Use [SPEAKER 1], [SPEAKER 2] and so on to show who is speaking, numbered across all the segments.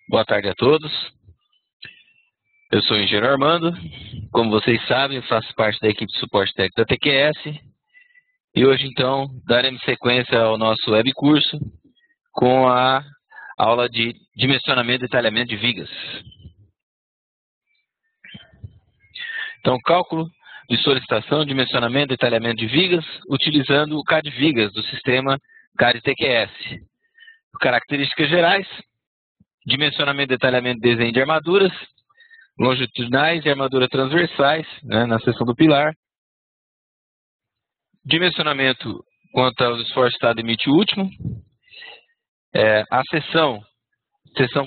[SPEAKER 1] Boa tarde a todos. Eu sou o engenheiro Armando. Como vocês sabem, eu faço parte da equipe de suporte técnico da TQS. E hoje, então, daremos sequência ao nosso webcurso com a aula de dimensionamento e detalhamento de vigas. Então, cálculo de solicitação, dimensionamento e detalhamento de vigas, utilizando o CAD Vigas do sistema CAD TQS. Características gerais: dimensionamento, detalhamento e desenho de armaduras longitudinais e armadura transversais, na seção do pilar. Dimensionamento quanto aos esforços estado limite último. A seção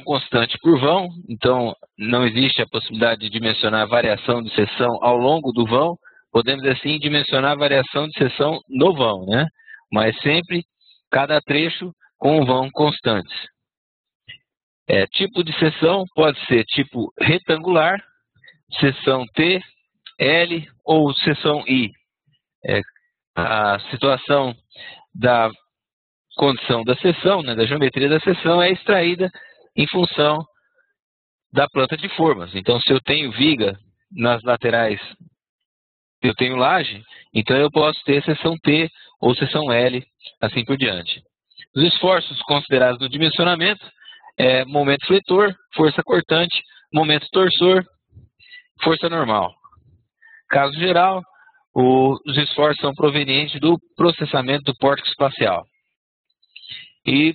[SPEAKER 1] constante por vão, então não existe a possibilidade de dimensionar a variação de seção ao longo do vão. Podemos assim dimensionar a variação de seção no vão, mas sempre cada trecho com um vão constante. Tipo de seção pode ser tipo retangular, seção T, L ou seção I. A situação da condição da seção, da geometria da seção, é extraída em função da planta de formas. Então, se eu tenho viga nas laterais, eu tenho laje, então eu posso ter seção T ou seção L, assim por diante. Os esforços considerados no dimensionamento momento fletor, força cortante, momento torsor, força normal. Caso geral, os esforços são provenientes do processamento do pórtico espacial. E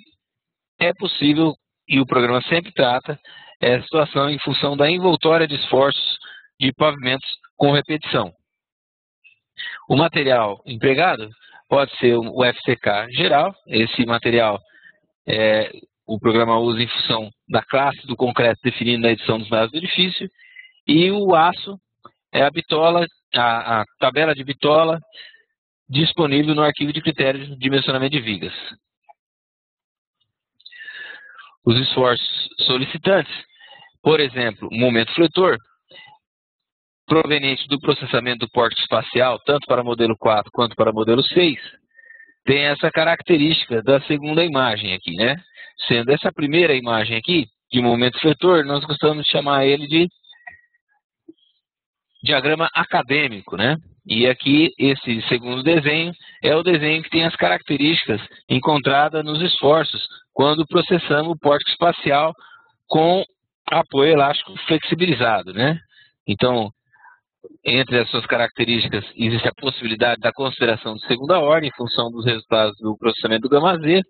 [SPEAKER 1] é possível, e o programa sempre trata, a situação em função da envoltória de esforços de pavimentos com repetição. O material empregado pode ser o FCK geral. Esse material o programa usa em função da classe do concreto definindo a edição dos lados do edifício. E o aço é a bitola, a tabela de bitola disponível no arquivo de critérios de dimensionamento de vigas. Os esforços solicitantes, por exemplo, momento fletor, proveniente do processamento do pórtico espacial, tanto para modelo 4 quanto para modelo 6, tem essa característica da segunda imagem aqui, Sendo essa primeira imagem aqui, de momento fletor, nós gostamos de chamar ele de diagrama acadêmico, E aqui, esse segundo desenho, é o desenho que tem as características encontradas nos esforços, quando processamos o pórtico espacial com apoio elástico flexibilizado, Então, entre as suas características, existe a possibilidade da consideração de segunda ordem, em função dos resultados do processamento do gama Z,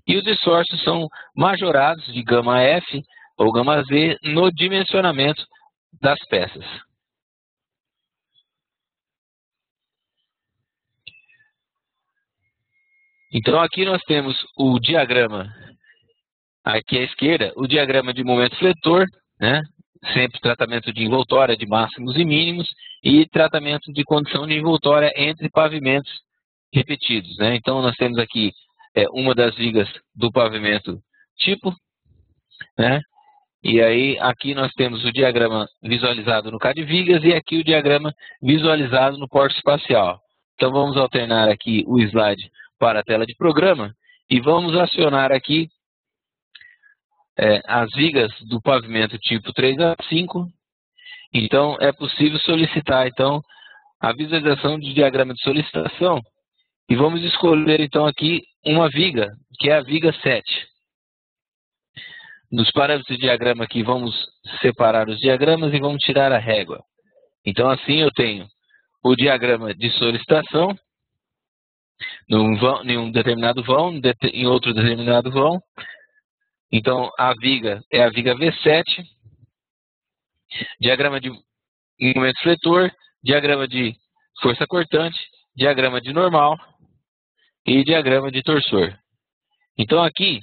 [SPEAKER 1] e os esforços são majorados de gama F ou gama Z no dimensionamento das peças. Então, aqui nós temos o diagrama, aqui à esquerda, o diagrama de momento fletor, sempre tratamento de envoltória de máximos e mínimos e tratamento de condição de envoltória entre pavimentos repetidos. Então, nós temos aqui uma das vigas do pavimento tipo, E aí, aqui nós temos o diagrama visualizado no CAD Vigas e aqui o diagrama visualizado no pórtico espacial. Então, vamos alternar aqui o slide para a tela de programa e vamos acionar aqui as vigas do pavimento tipo 3A5. Então, é possível solicitar a visualização de diagrama de solicitação e vamos escolher então aqui uma viga, que é a viga 7. Nos parâmetros de diagrama aqui, vamos separar os diagramas e vamos tirar a régua. Então, assim eu tenho o diagrama de solicitação em um determinado vão, em outro determinado vão. Então, a viga é a viga V7, diagrama de momento fletor, diagrama de força cortante, diagrama de normal e diagrama de torsor. Então, aqui,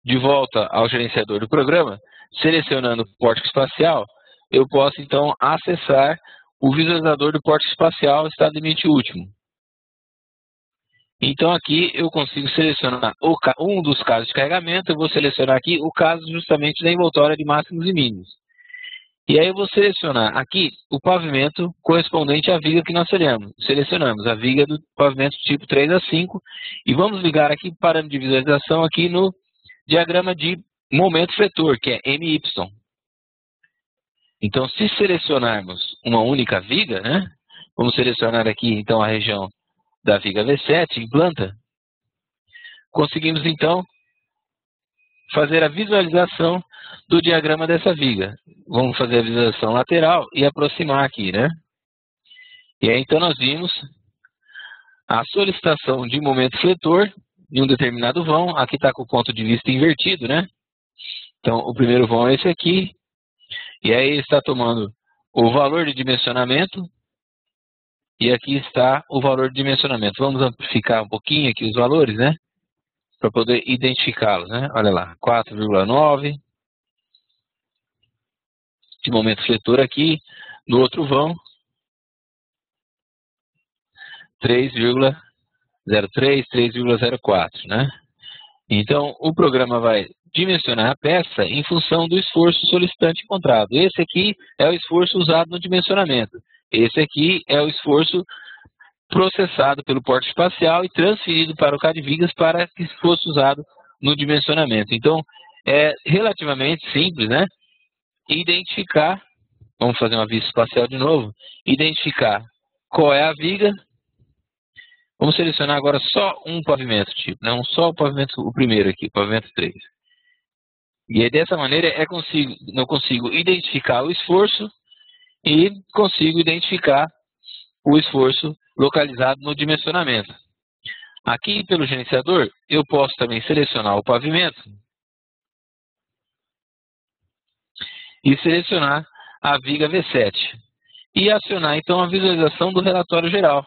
[SPEAKER 1] de volta ao gerenciador do programa, selecionando o pórtico espacial, eu posso, então, acessar o visualizador do pórtico espacial estado limite último. Então, aqui eu consigo selecionar um dos casos de carregamento. Eu vou selecionar aqui o caso justamente da envoltória de máximos e mínimos. E aí eu vou selecionar aqui o pavimento correspondente à viga que nós selecionamos, a viga do pavimento tipo 3A5. E vamos ligar aqui o parâmetro de visualização aqui no diagrama de momento fletor, que é MY. Então, se selecionarmos uma única viga, né? Vamos selecionar aqui, então, a região da viga V7 em planta. Conseguimos, então, fazer a visualização do diagrama dessa viga. Vamos fazer a visualização lateral e aproximar aqui, né? E aí, então, nós vimos a solicitação de momento fletor em um determinado vão. Aqui está com o ponto de vista invertido, né? Então, o primeiro vão é esse aqui. E aí está tomando o valor de dimensionamento. E aqui está o valor de dimensionamento. Vamos amplificar um pouquinho aqui os valores, né? Para poder identificá-los, né? Olha lá, 4,9 de momento fletor aqui. No outro vão, 3,03, 3,04, né? Então, o programa vai dimensionar a peça em função do esforço solicitante encontrado. Esse aqui é o esforço usado no dimensionamento. Esse aqui é o esforço processado pelo porte espacial e transferido para o CAD Vigas para que fosse usado no dimensionamento. Então, é relativamente simples, né? Identificar, vamos fazer uma vista espacial de novo, identificar qual é a viga. Vamos selecionar agora só um pavimento, tipo, não só o pavimento, o primeiro aqui, o pavimento 3. E aí, dessa maneira, eu consigo identificar o esforço e consigo identificar o esforço localizado no dimensionamento. Aqui, pelo gerenciador, eu posso também selecionar o pavimento e selecionar a viga V7. E acionar, então, a visualização do relatório geral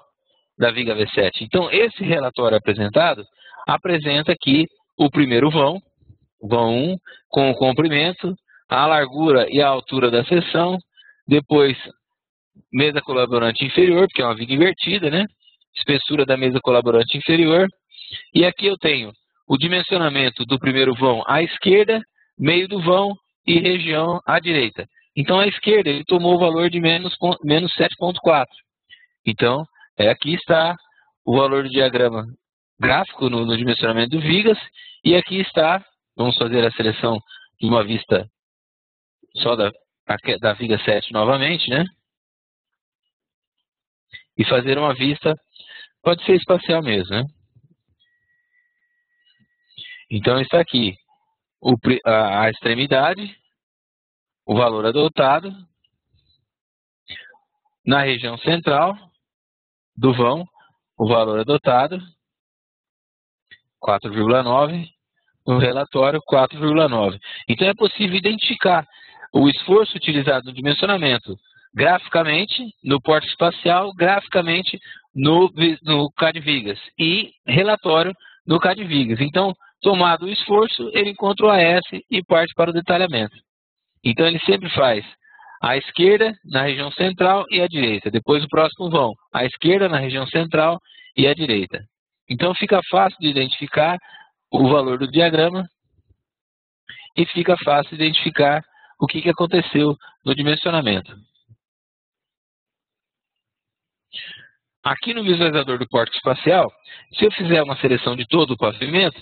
[SPEAKER 1] da viga V7. Então, esse relatório apresentado apresenta aqui o primeiro vão 1, com o comprimento, a largura e a altura da seção, depois mesa colaborante inferior, porque é uma viga invertida, né? Espessura da mesa colaborante inferior. E aqui eu tenho o dimensionamento do primeiro vão à esquerda, meio do vão e região à direita. Então, à esquerda, ele tomou o valor de menos 7,4. Então, aqui está o valor do diagrama gráfico no dimensionamento do vigas. E aqui está, vamos fazer a seleção de uma vista só da viga 7 novamente, né? E fazer uma vista, pode ser espacial mesmo, né? Então, está aqui a extremidade, o valor adotado, na região central do vão, o valor adotado, 4,9, no relatório, 4,9. Então, é possível identificar o esforço utilizado no dimensionamento graficamente, no porte espacial, graficamente no CAD Vigas e relatório no CAD Vigas. Então, tomado o esforço, ele encontra o AS e parte para o detalhamento. Então, ele sempre faz à esquerda, na região central, e à direita. Depois, o próximo vão à esquerda, na região central, e à direita. Então, fica fácil de identificar o valor do diagrama e fica fácil de identificar o que aconteceu no dimensionamento. Aqui no visualizador do porte espacial, se eu fizer uma seleção de todo o pavimento,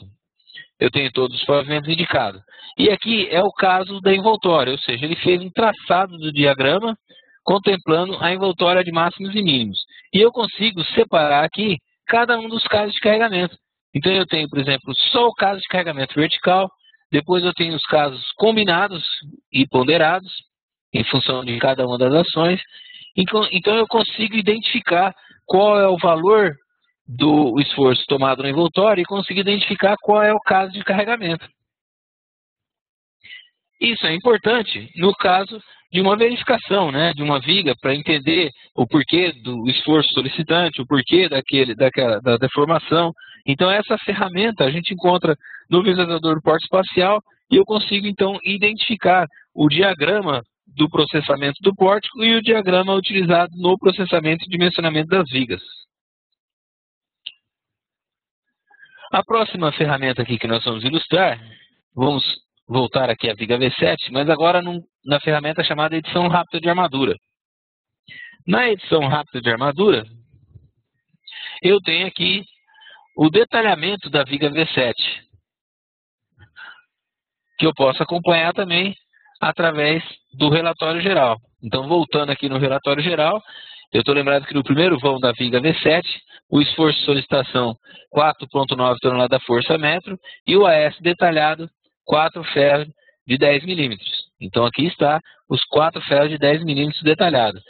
[SPEAKER 1] eu tenho todos os pavimentos indicados. E aqui é o caso da envoltória, ou seja, ele fez um traçado do diagrama contemplando a envoltória de máximos e mínimos. E eu consigo separar aqui cada um dos casos de carregamento. Então eu tenho, por exemplo, só o caso de carregamento vertical, depois eu tenho os casos combinados e ponderados, em função de cada uma das ações. Então eu consigo identificar qual é o valor do esforço tomado no envoltório e conseguir identificar qual é o caso de carregamento. Isso é importante no caso de uma verificação, né, de uma viga, para entender o porquê do esforço solicitante, o porquê da deformação. Então, essa ferramenta a gente encontra no visualizador do porte espacial e eu consigo, então, identificar o diagrama do processamento do pórtico e o diagrama utilizado no processamento e dimensionamento das vigas. A próxima ferramenta aqui que nós vamos ilustrar, vamos voltar aqui à viga V7, mas agora na ferramenta chamada edição rápida de armadura. Na edição rápida de armadura, eu tenho aqui o detalhamento da viga V7, que eu posso acompanhar também através do relatório geral. Então, voltando aqui no relatório geral, eu estou lembrado que no primeiro vão da viga V7, o esforço de solicitação 4,9 toneladas força metro e o AS detalhado 4 ferros de 10 milímetros. Então, aqui está os 4 ferros de 10 milímetros detalhados.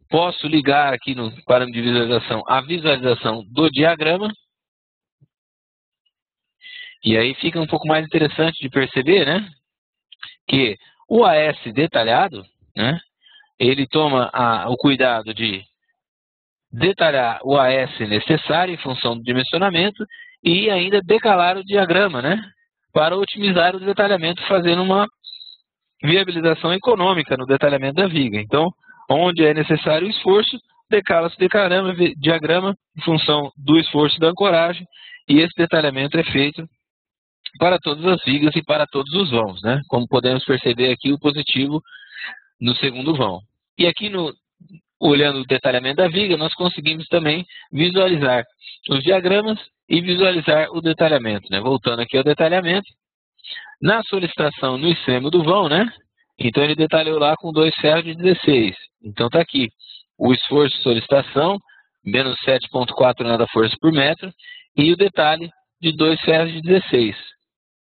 [SPEAKER 1] Posso ligar aqui no parâmetro de visualização a visualização do diagrama. E aí fica um pouco mais interessante de perceber, né, que o AS detalhado, né, ele toma o cuidado de detalhar o AS necessário em função do dimensionamento e ainda decalar o diagrama, né, para otimizar o detalhamento, fazendo uma viabilização econômica no detalhamento da viga. Então, onde é necessário o esforço, decala-se o diagrama em função do esforço da ancoragem, e esse detalhamento é feito para todas as vigas e para todos os vãos, né? Como podemos perceber aqui, o positivo no segundo vão. E aqui, olhando o detalhamento da viga, nós conseguimos também visualizar os diagramas e visualizar o detalhamento, né? Voltando aqui ao detalhamento, na solicitação no extremo do vão, né? Então ele detalhou lá com 2 ferros de 16. Então está aqui o esforço de solicitação, menos 7,4 toneladas força por metro, e o detalhe de 2 ferros de 16.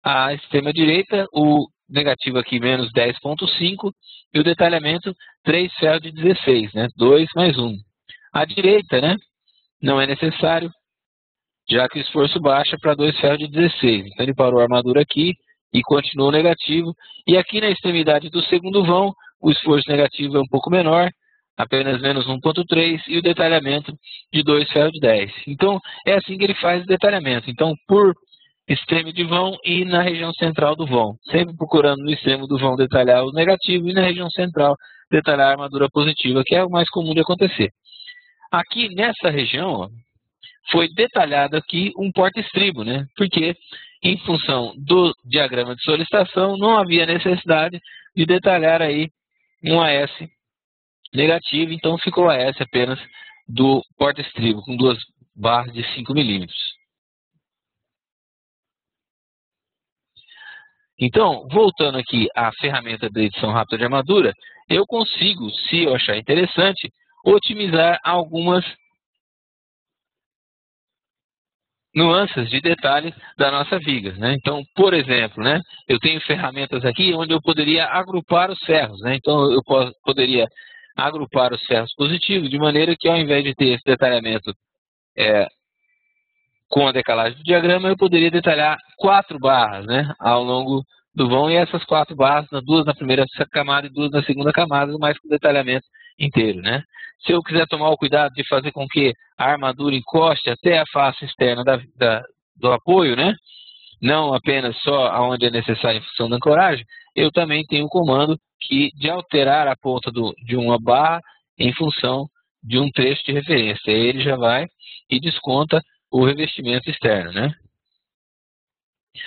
[SPEAKER 1] À extrema direita, o negativo aqui, menos 10,5, e o detalhamento, 3 ferros de 16, né? 2 mais 1. À direita, né? Não é necessário, já que o esforço baixa para 2 ferros de 16. Então ele parou a armadura aqui e continuou negativo. E aqui na extremidade do segundo vão, o esforço negativo é um pouco menor, apenas menos 1,3, e o detalhamento de 2 ferros de 10. Então, é assim que ele faz o detalhamento. Então, por extremo de vão e na região central do vão. Sempre procurando no extremo do vão detalhar o negativo e na região central detalhar a armadura positiva, que é o mais comum de acontecer. Aqui nessa região, ó, foi detalhado aqui um porta-estribo, né? Porque em função do diagrama de solicitação não havia necessidade de detalhar aí um AS negativo, então ficou o AS apenas do porta-estribo com 2 barras de 5 milímetros. Então, voltando aqui à ferramenta de edição rápida de armadura, eu consigo, se eu achar interessante, otimizar algumas nuances de detalhe da nossa viga, né? Então, por exemplo, né, eu tenho ferramentas aqui onde eu poderia agrupar os ferros, né? Então, eu poderia agrupar os ferros positivos de maneira que, ao invés de ter esse detalhamento com a decalagem do diagrama, eu poderia detalhar 4 barras, né, ao longo do vão, e essas 4 barras, 2 na primeira camada e 2 na segunda camada, mais com detalhamento inteiro, né? Se eu quiser tomar o cuidado de fazer com que a armadura encoste até a face externa do apoio, né, não apenas só aonde é necessário em função da ancoragem, eu também tenho o comando de alterar a ponta de uma barra em função de um trecho de referência. Aí ele já vai e desconta o revestimento externo, né?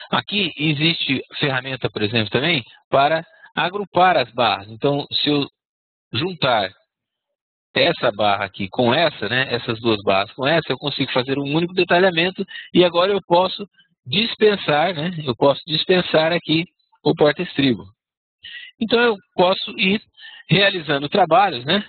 [SPEAKER 1] Aqui existe ferramenta, por exemplo, também para agrupar as barras. Então, se eu juntar essa barra aqui com essa, né, essas 2 barras com essa, eu consigo fazer um único detalhamento, e agora eu posso dispensar, né, aqui o porta-estribo. Então, eu posso ir realizando trabalhos, né,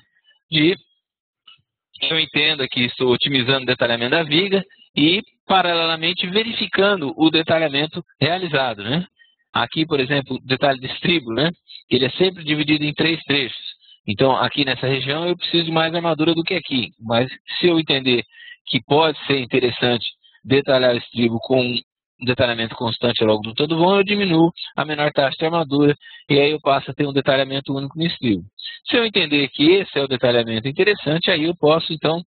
[SPEAKER 1] eu entendo que estou otimizando o detalhamento da viga e, paralelamente, verificando o detalhamento realizado, né? Aqui, por exemplo, o detalhe de estribo, né? Ele é sempre dividido em 3 trechos. Então, aqui nessa região, eu preciso de mais armadura do que aqui. Mas, se eu entender que pode ser interessante detalhar o estribo com um detalhamento constante ao longo do todo vão, eu diminuo a menor taxa de armadura e aí eu passo a ter um detalhamento único no estribo. Se eu entender que esse é o detalhamento interessante, aí eu posso, então,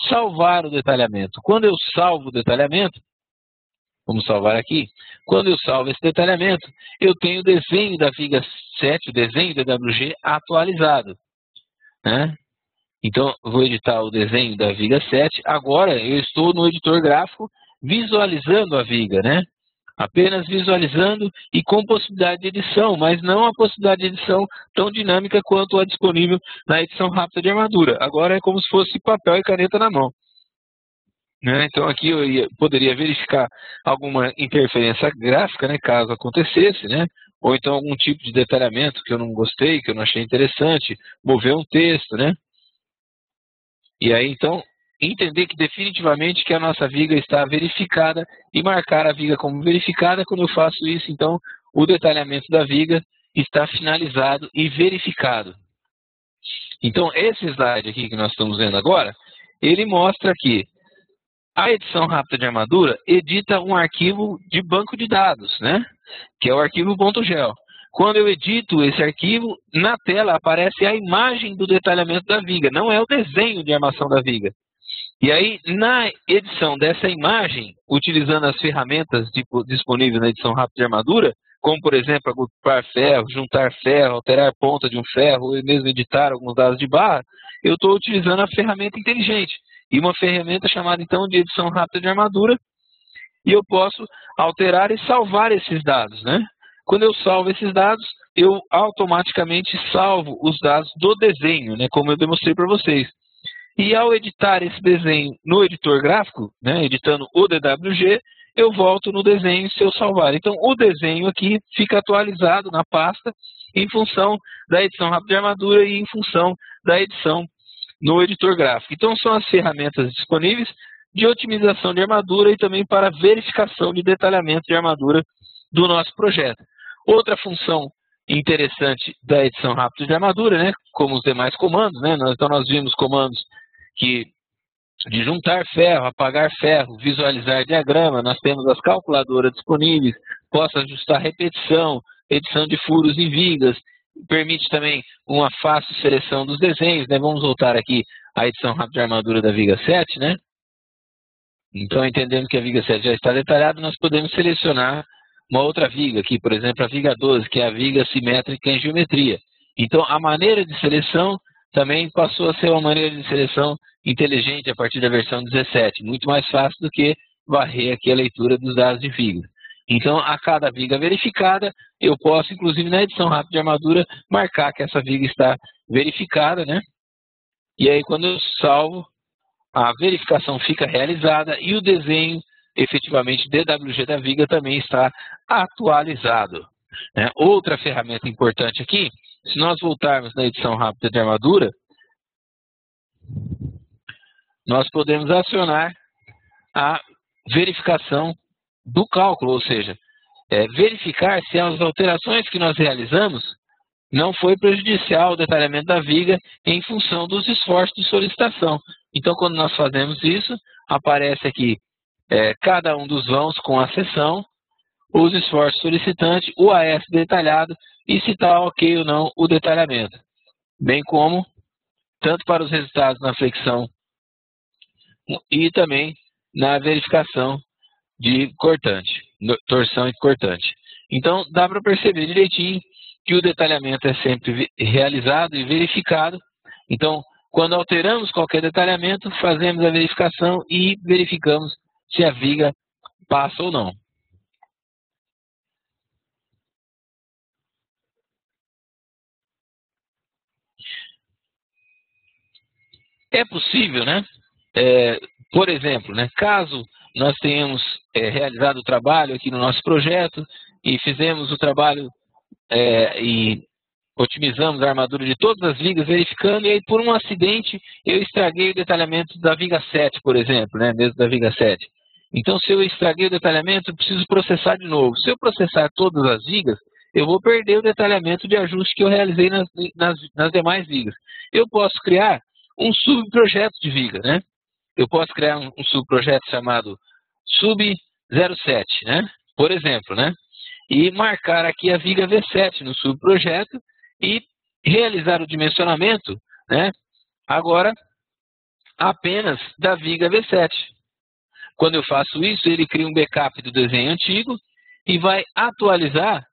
[SPEAKER 1] salvar o detalhamento. Quando eu salvo o detalhamento, vamos salvar aqui, quando eu salvo esse detalhamento, eu tenho o desenho da viga 7, o desenho da WG atualizado, né? Então, eu vou editar o desenho da viga 7. Agora, eu estou no editor gráfico visualizando a viga, né? Apenas visualizando e com possibilidade de edição, mas não a possibilidade de edição tão dinâmica quanto a disponível na edição rápida de armadura. Agora é como se fosse papel e caneta na mão, né? Então, aqui eu poderia verificar alguma interferência gráfica, né, caso acontecesse, né? ou então algum tipo de detalhamento que eu não gostei, que eu não achei interessante, mover um texto, né? E aí, então, entender que definitivamente que a nossa viga está verificada e marcar a viga como verificada. Quando eu faço isso, então, o detalhamento da viga está finalizado e verificado. Então, esse slide aqui que nós estamos vendo agora, ele mostra que a edição rápida de armadura edita um arquivo de banco de dados, né? Que é o arquivo .gel. Quando eu edito esse arquivo, na tela aparece a imagem do detalhamento da viga, não é o desenho de armação da viga. E aí, na edição dessa imagem, utilizando as ferramentas disponíveis na edição rápida de armadura, como, por exemplo, agrupar ferro, juntar ferro, alterar ponta de um ferro, ou mesmo editar alguns dados de barra, eu estou utilizando a ferramenta inteligente. E uma ferramenta chamada, então, de edição rápida de armadura, e eu posso alterar e salvar esses dados, né? Quando eu salvo esses dados, eu automaticamente salvo os dados do desenho, né? Como eu demonstrei para vocês. E ao editar esse desenho no editor gráfico, né, editando o DWG, eu volto no desenho se eu salvar. Então, o desenho aqui fica atualizado na pasta em função da edição rápida de armadura e em função da edição no editor gráfico. Então, são as ferramentas disponíveis de otimização de armadura e também para verificação de detalhamento de armadura do nosso projeto. Outra função interessante da edição rápida de armadura, né, como os demais comandos, né, então nós vimos comandos de juntar ferro, apagar ferro, visualizar diagrama, nós temos as calculadoras disponíveis, posso ajustar repetição, edição de furos em vigas, permite também uma fácil seleção dos desenhos, né? Vamos voltar aqui à edição rápida de armadura da viga 7, né? Então, entendendo que a viga 7 já está detalhada, nós podemos selecionar uma outra viga aqui, por exemplo, a viga 12, que é a viga simétrica em geometria. Então, a maneira de seleção também passou a ser uma maneira de seleção inteligente a partir da versão 17, muito mais fácil do que varrer aqui a leitura dos dados de viga. Então, a cada viga verificada, eu posso, inclusive na edição rápida de armadura, marcar que essa viga está verificada, né? E aí, quando eu salvo, a verificação fica realizada e o desenho, efetivamente, DWG da viga também está atualizado, né? Outra ferramenta importante aqui, se nós voltarmos na edição rápida de armadura, nós podemos acionar a verificação do cálculo, ou seja, verificar se as alterações que nós realizamos não foi prejudicial ao detalhamento da viga em função dos esforços de solicitação. Então, quando nós fazemos isso, aparece aqui cada um dos vãos com a seção, os esforços solicitantes, o AS detalhado e se está ok ou não o detalhamento. Bem como, tanto para os resultados na flexão e também na verificação de cortante, torção e cortante. Então, dá para perceber direitinho que o detalhamento é sempre realizado e verificado. Então, quando alteramos qualquer detalhamento, fazemos a verificação e verificamos se a viga passa ou não. É possível, né? Por exemplo, né, caso nós tenhamos realizado o trabalho aqui no nosso projeto e fizemos o trabalho e otimizamos a armadura de todas as vigas, verificando, e aí por um acidente eu estraguei o detalhamento da viga 7, por exemplo, né, mesmo da viga 7. Então, se eu estraguei o detalhamento, eu preciso processar de novo. Se eu processar todas as vigas, eu vou perder o detalhamento de ajuste que eu realizei nas demais vigas. Eu posso criar um subprojeto de viga, né? Eu posso criar um subprojeto chamado sub07, né? Por exemplo, né? E marcar aqui a viga V7 no subprojeto e realizar o dimensionamento, né? Agora, apenas da viga V7. Quando eu faço isso, ele cria um backup do desenho antigo e vai atualizar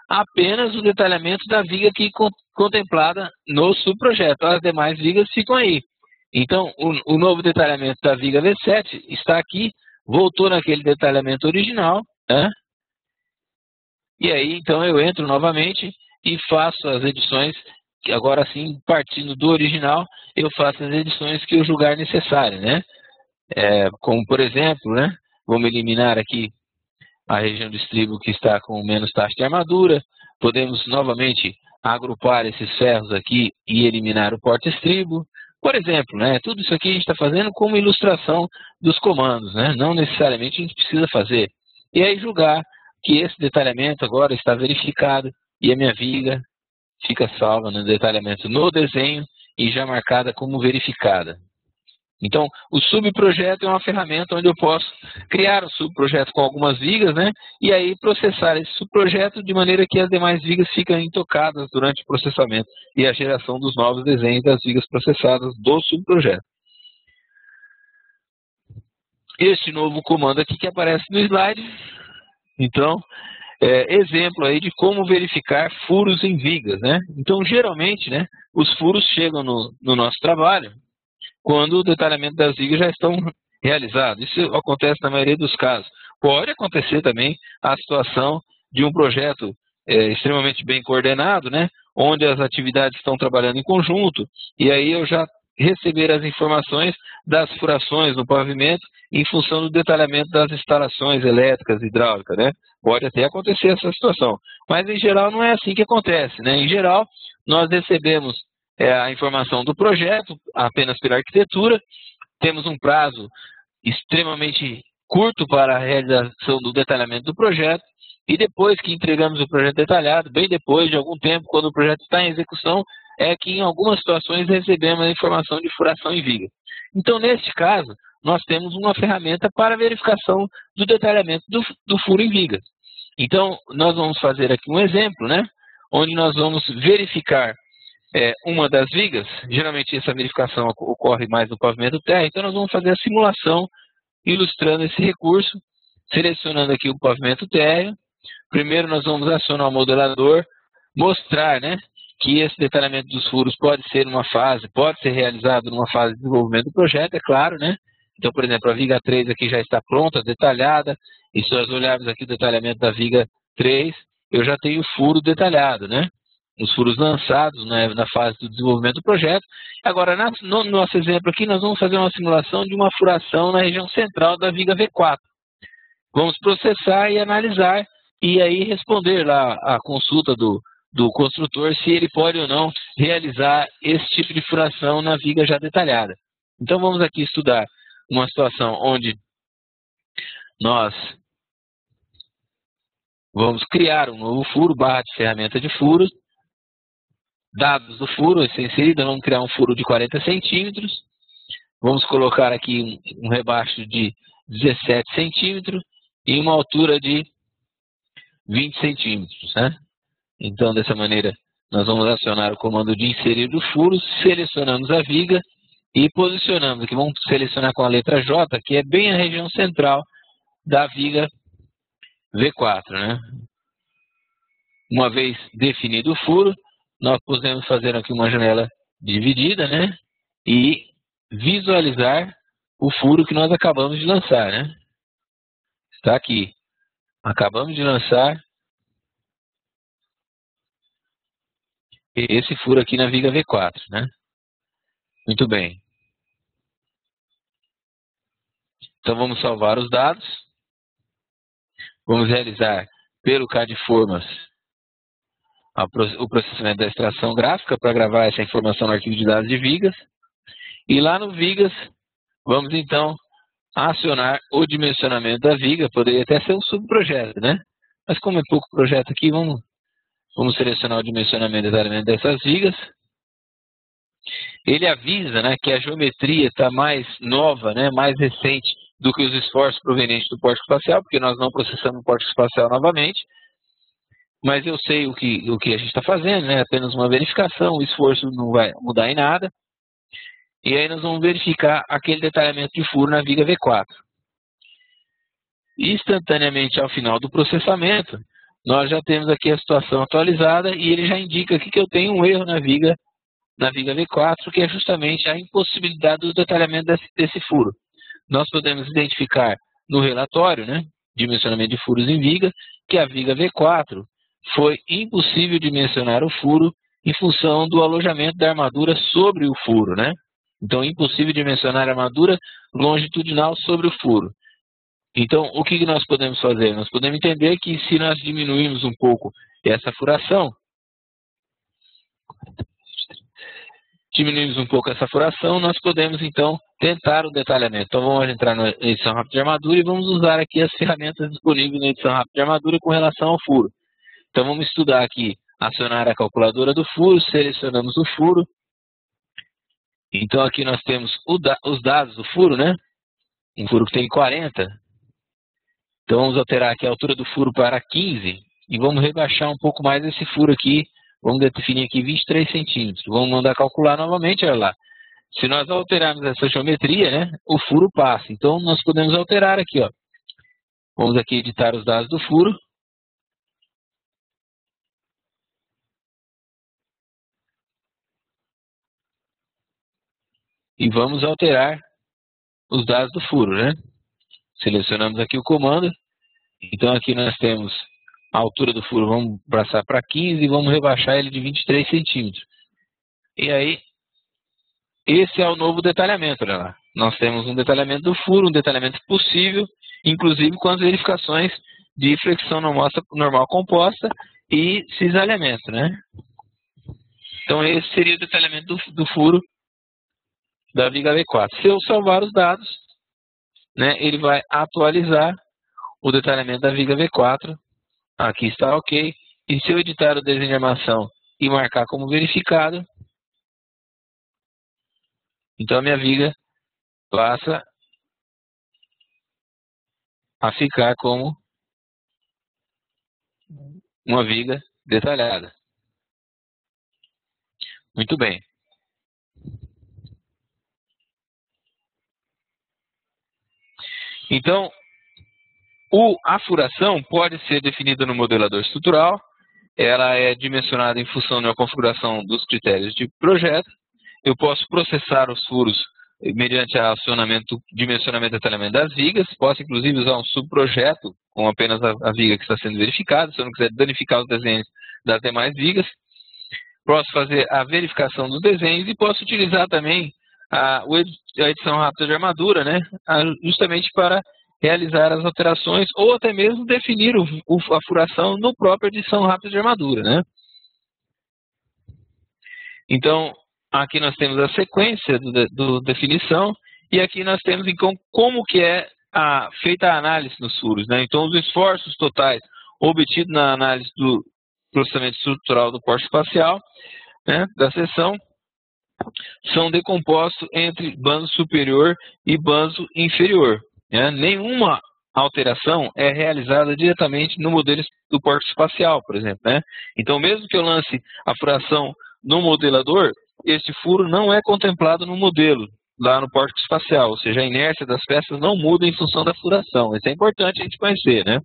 [SPEAKER 1] apenas o detalhamento da viga aqui contemplada no subprojeto. As demais vigas ficam aí. Então, o novo detalhamento da viga V7 está aqui, voltou naquele detalhamento original, né? E aí, então, eu entro novamente e faço as edições, que agora sim, partindo do original, eu faço as edições que eu julgar necessárias, né? Como, por exemplo, né? Vamos eliminar aqui a região do estribo que está com menos taxa de armadura, podemos novamente agrupar esses ferros aqui e eliminar o porta-estribo. Por exemplo, né, tudo isso aqui a gente está fazendo como ilustração dos comandos, né? Não necessariamente a gente precisa fazer. E aí julgar que esse detalhamento agora está verificado e a minha viga fica salva no detalhamento no desenho e já marcada como verificada. Então, o subprojeto é uma ferramenta onde eu posso criar um subprojeto com algumas vigas, né? E aí processar esse subprojeto de maneira que as demais vigas fiquem intocadas durante o processamento e a geração dos novos desenhos das vigas processadas do subprojeto. Este novo comando aqui que aparece no slide, então, exemplo aí de como verificar furos em vigas, né? Então, geralmente, né, os furos chegam no nosso trabalho quando o detalhamento das vigas já estão realizados. Isso acontece na maioria dos casos. Pode acontecer também a situação de um projeto extremamente bem coordenado, né, onde as atividades estão trabalhando em conjunto, e aí eu já receber as informações das furações no pavimento em função do detalhamento das instalações elétricas e hidráulicas, né? Pode até acontecer essa situação, mas em geral não é assim que acontece, né? Em geral, nós recebemos a informação do projeto apenas pela arquitetura, temos um prazo extremamente curto para a realização do detalhamento do projeto, e depois que entregamos o projeto detalhado, bem depois de algum tempo, quando o projeto está em execução, é que em algumas situações recebemos a informação de furação em viga. Então, neste caso, nós temos uma ferramenta para verificação do detalhamento do furo em viga. Então, nós vamos fazer aqui um exemplo, né, onde nós vamos verificar uma das vigas. Geralmente essa verificação ocorre mais no pavimento terra, então nós vamos fazer a simulação ilustrando esse recurso, selecionando aqui o pavimento térreo. Primeiro nós vamos acionar o modelador, mostrar, né, que esse detalhamento dos furos pode ser realizado numa fase de desenvolvimento do projeto, é claro, né? Então, por exemplo, a viga 3 aqui já está pronta, detalhada, e se nós olharmos aqui o detalhamento da viga 3, eu já tenho o furo detalhado, né? Os furos lançados, né, na fase do desenvolvimento do projeto. Agora, no nosso exemplo aqui, nós vamos fazer uma simulação de uma furação na região central da viga V4. Vamos processar e analisar, e aí responder lá a consulta do construtor se ele pode ou não realizar esse tipo de furação na viga já detalhada. Então, vamos aqui estudar uma situação onde nós vamos criar um novo furo, barra de ferramenta de furos. Dados do furo a ser inserido, vamos criar um furo de 40 centímetros. Vamos colocar aqui um rebaixo de 17 centímetros e uma altura de 20 centímetros, né? Então, dessa maneira, nós vamos acionar o comando de inserir do furo, selecionamos a viga e posicionamos. Aqui vamos selecionar com a letra J, que é bem a região central da viga V4, né? Uma vez definido o furo, nós podemos fazer aqui uma janela dividida, né? E visualizar o furo que nós acabamos de lançar, né? Está aqui. Acabamos de lançar esse furo aqui na viga V4, né? Muito bem. Então vamos salvar os dados. Vamos realizar pelo CAD Formas o processamento da extração gráfica para gravar essa informação no arquivo de dados de vigas. E lá no vigas, vamos então acionar o dimensionamento da viga. Poderia até ser um subprojeto, né? Mas como é pouco projeto aqui, vamos selecionar o dimensionamento e detalhamento dessas vigas. Ele avisa, né, que a geometria está mais nova, né, mais recente do que os esforços provenientes do pórtico espacial, porque nós não processamos o pórtico espacial novamente. Mas eu sei o que a gente está fazendo, né? Apenas uma verificação, o esforço não vai mudar em nada. E aí nós vamos verificar aquele detalhamento de furo na viga V4. Instantaneamente ao final do processamento, nós já temos aqui a situação atualizada e ele já indica aqui que eu tenho um erro na viga V4, que é justamente a impossibilidade do detalhamento desse furo. Nós podemos identificar no relatório, né, dimensionamento de furos em viga, que a viga V4 foi impossível dimensionar o furo em função do alojamento da armadura sobre o furo, né? Então, impossível dimensionar a armadura longitudinal sobre o furo. Então, o que nós podemos fazer? Nós podemos entender que se nós diminuirmos um pouco essa furação, nós podemos, então, tentar o detalhamento. Então, vamos entrar na edição rápida de armadura e vamos usar aqui as ferramentas disponíveis na edição rápida de armadura com relação ao furo. Então, vamos estudar aqui, acionar a calculadora do furo, selecionamos o furo. Então, aqui nós temos os dados do furo, né? Um furo que tem 40. Então, vamos alterar aqui a altura do furo para 15 e vamos rebaixar um pouco mais esse furo aqui. Vamos definir aqui 23 centímetros. Vamos mandar calcular novamente, olha lá. Se nós alterarmos essa geometria, né, o furo passa. Então, nós podemos alterar aqui, ó. Vamos aqui editar os dados do furo. E vamos alterar os dados do furo, né? Selecionamos aqui o comando. Então, aqui nós temos a altura do furo, vamos passar para 15 e vamos rebaixar ele de 23 centímetros. E aí, esse é o novo detalhamento, olha lá. Nós temos um detalhamento do furo, um detalhamento possível, inclusive com as verificações de flexão normal composta e cisalhamento, né? Então, esse seria o detalhamento do furo da viga V4. Se eu salvar os dados, né, ele vai atualizar o detalhamento da viga V4. Aqui está ok. E se eu editar o desenho de armação e marcar como verificado, então a minha viga passa a ficar como uma viga detalhada. Muito bem. Então, a furação pode ser definida no modelador estrutural. Ela é dimensionada em função da configuração dos critérios de projeto. Eu posso processar os furos mediante dimensionamento e detalhamento das vigas. Posso, inclusive, usar um subprojeto com apenas a viga que está sendo verificada, se eu não quiser danificar os desenhos das demais vigas. Posso fazer a verificação dos desenhos e posso utilizar também a edição rápida de armadura, né? Justamente para realizar as alterações ou até mesmo definir a furação no próprio edição rápida de armadura, né? Então, aqui nós temos a sequência do definição e aqui nós temos então como que é feita a análise nos furos, né? Então, os esforços totais obtidos na análise do processamento estrutural do porte espacial, né, da seção, são decompostos entre bando superior e bando inferior, né? Nenhuma alteração é realizada diretamente no modelo do porte espacial, por exemplo, né? Então, mesmo que eu lance a furação no modelador, este furo não é contemplado no modelo, lá no porte espacial, ou seja, a inércia das peças não muda em função da furação. Isso é importante a gente conhecer, né?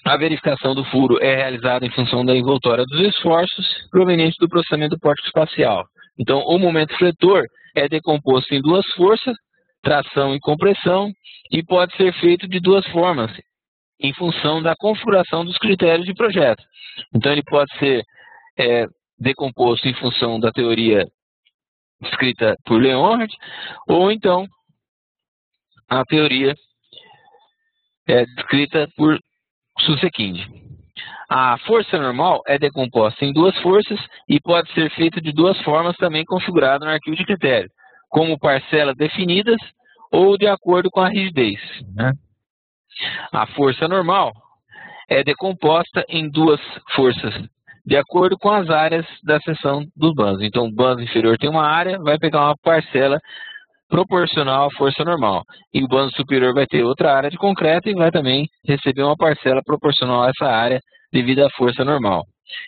[SPEAKER 1] A verificação do furo é realizada em função da envoltória dos esforços provenientes do processamento do porte espacial. Então, o momento fletor é decomposto em duas forças, tração e compressão, e pode ser feito de duas formas, em função da configuração dos critérios de projeto. Então, ele pode ser decomposto em função da teoria escrita por Leonhard, ou então a teoria descrita por Susskind. A força normal é decomposta em duas forças e pode ser feita de duas formas também configurada no arquivo de critério, como parcelas definidas ou de acordo com a rigidez, né? A força normal é decomposta em duas forças de acordo com as áreas da seção dos bandos. Então, o bando inferior tem uma área, vai pegar uma parcela proporcional à força normal. E o bando superior vai ter outra área de concreto e vai também receber uma parcela proporcional a essa área devido à força normal.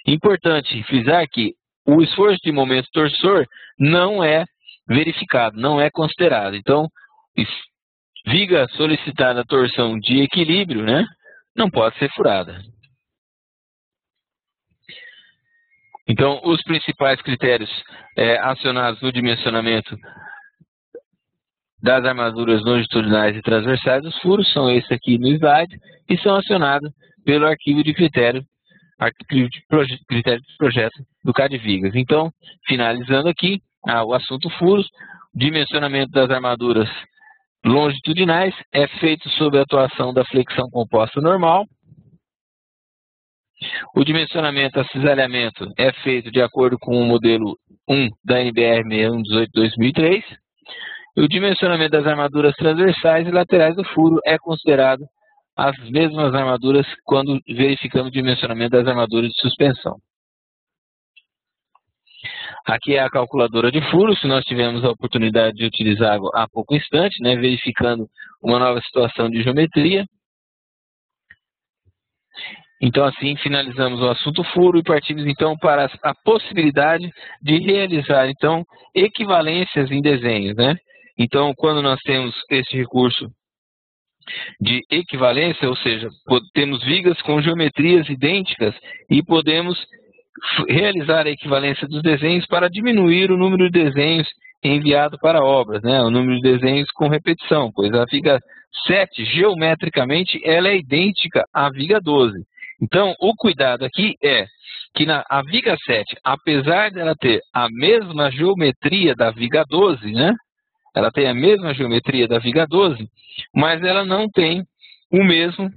[SPEAKER 1] Importante frisar que o esforço de momento torsor não é verificado, não é considerado. Então, viga solicitada torção de equilíbrio, né, não pode ser furada. Então, os principais critérios acionados no dimensionamento das armaduras longitudinais e transversais dos furos são esses aqui no slide e são acionados pelo arquivo de critério de projeto do CAD Vigas. Então, finalizando aqui o assunto furos, dimensionamento das armaduras longitudinais é feito sob a atuação da flexão composta normal. O dimensionamento a cisalhamento é feito de acordo com o modelo 1 da NBR 6118-2003. E o dimensionamento das armaduras transversais e laterais do furo é considerado as mesmas armaduras quando verificamos o dimensionamento das armaduras de suspensão. Aqui é a calculadora de furos, que nós tivemos a oportunidade de utilizar há pouco instante, né, verificando uma nova situação de geometria. Então, assim, finalizamos o assunto furo e partimos, então, para a possibilidade de realizar, então, equivalências em desenhos, né? Então, quando nós temos esse recurso de equivalência, ou seja, temos vigas com geometrias idênticas e podemos realizar a equivalência dos desenhos para diminuir o número de desenhos enviado para obras, né? O número de desenhos com repetição, pois a viga 7, geometricamente, ela é idêntica à viga 12. Então, o cuidado aqui é que a viga 7, apesar dela ter a mesma geometria da viga 12, né? Ela tem a mesma geometria da viga 12, mas ela não tem o mesmo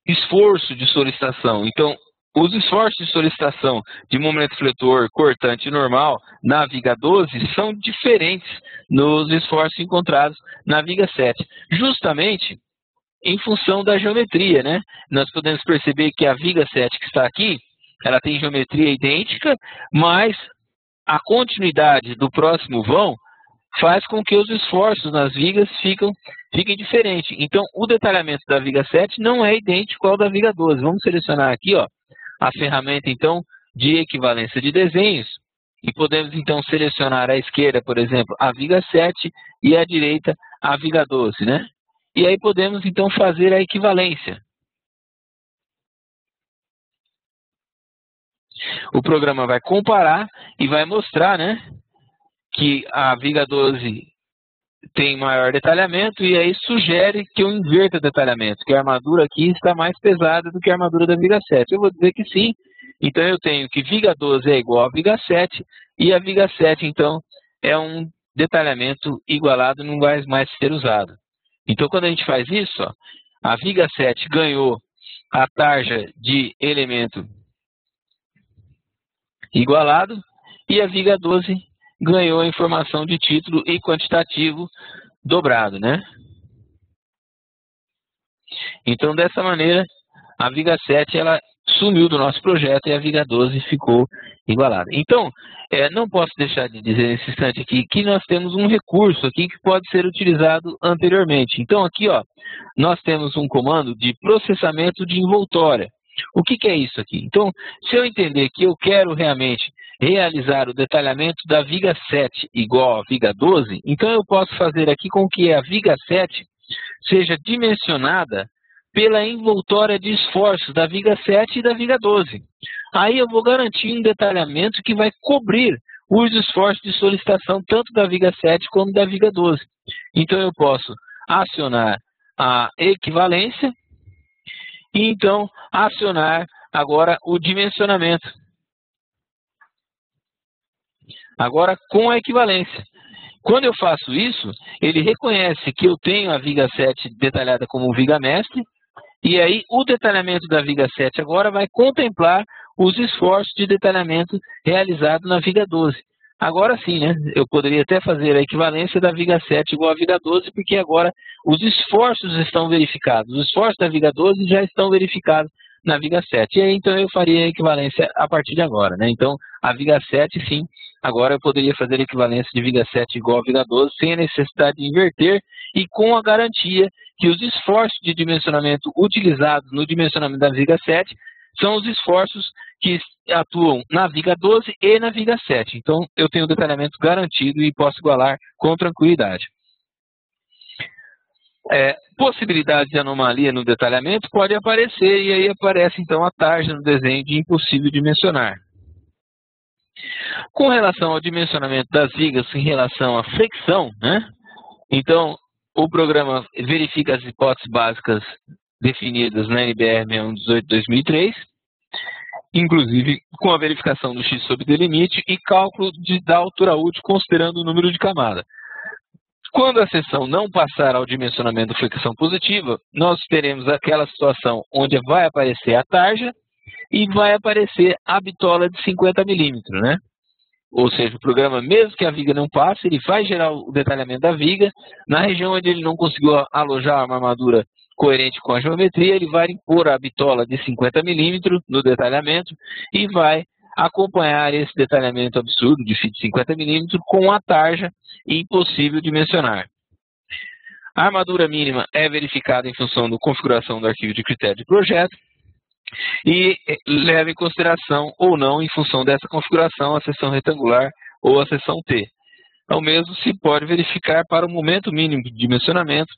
[SPEAKER 1] esforço de solicitação. Então, os esforços de solicitação de momento fletor, cortante normal na viga 12 são diferentes nos esforços encontrados na viga 7, justamente em função da geometria, né? Nós podemos perceber que a viga 7 que está aqui, ela tem geometria idêntica, mas a continuidade do próximo vão faz com que os esforços nas vigas fiquem diferentes. Então, o detalhamento da viga 7 não é idêntico ao da viga 12. Vamos selecionar aqui, ó, a ferramenta, então, de equivalência de desenhos. E podemos, então, selecionar à esquerda, por exemplo, a viga 7 e à direita a viga 12, né? E aí podemos, então, fazer a equivalência. O programa vai comparar e vai mostrar, né, que a viga 12 tem maior detalhamento e aí sugere que eu inverta o detalhamento, que a armadura aqui está mais pesada do que a armadura da viga 7. Eu vou dizer que sim, então eu tenho que viga 12 é igual a viga 7 e a viga 7, então, é um detalhamento igualado, não vai mais ser usado. Então, quando a gente faz isso, ó, a viga 7 ganhou a tarja de elemento igualado e a viga 12 ganhou a informação de título e quantitativo dobrado, né? Então, dessa maneira, a viga 7 ela sumiu do nosso projeto e a viga 12 ficou igualada. Então, não posso deixar de dizer nesse instante aqui que nós temos um recurso aqui que pode ser utilizado anteriormente. Então, aqui, ó, nós temos um comando de processamento de envoltória. O que é isso aqui? Então, se eu entender que eu quero realmente realizar o detalhamento da viga 7 igual a viga 12, então eu posso fazer aqui com que a viga 7 seja dimensionada pela envoltória de esforços da viga 7 e da viga 12. Aí eu vou garantir um detalhamento que vai cobrir os esforços de solicitação tanto da viga 7 como da viga 12. Então eu posso acionar a equivalência e então acionar agora o dimensionamento. Agora com a equivalência. Quando eu faço isso, ele reconhece que eu tenho a viga 7 detalhada como viga mestre, e aí o detalhamento da viga 7 agora vai contemplar os esforços de detalhamento realizados na viga 12. Agora sim, né? Eu poderia até fazer a equivalência da viga 7 igual à viga 12, porque agora os esforços estão verificados. Os esforços da viga 12 já estão verificados na viga 7. E aí, então, eu faria a equivalência a partir de agora, né? Então, a viga 7, sim, agora eu poderia fazer a equivalência de viga 7 igual a viga 12, sem a necessidade de inverter e com a garantia que os esforços de dimensionamento utilizados no dimensionamento da viga 7 são os esforços que atuam na viga 12 e na viga 7. Então, eu tenho o detalhamento garantido e posso igualar com tranquilidade. Possibilidade de anomalia no detalhamento pode aparecer, e aí aparece então a tarja no desenho de impossível dimensionar. Com relação ao dimensionamento das vigas em relação à flexão, né? Então, o programa verifica as hipóteses básicas definidas na NBR 6118-2003, inclusive com a verificação do x sobre d limite e cálculo da altura útil considerando o número de camada. Quando a seção não passar ao dimensionamento flexão positiva, nós teremos aquela situação onde vai aparecer a tarja e vai aparecer a bitola de 50 milímetros, né? Ou seja, o programa, mesmo que a viga não passe, ele vai gerar o detalhamento da viga. Na região onde ele não conseguiu alojar uma armadura coerente com a geometria, ele vai impor a bitola de 50 milímetros no detalhamento e vai acompanhar esse detalhamento absurdo de 50 milímetros com a tarja impossível de mencionar. A armadura mínima é verificada em função da configuração do arquivo de critério de projeto e leva em consideração ou não, em função dessa configuração, a seção retangular ou a seção T. O mesmo se pode verificar para o momento mínimo de dimensionamento,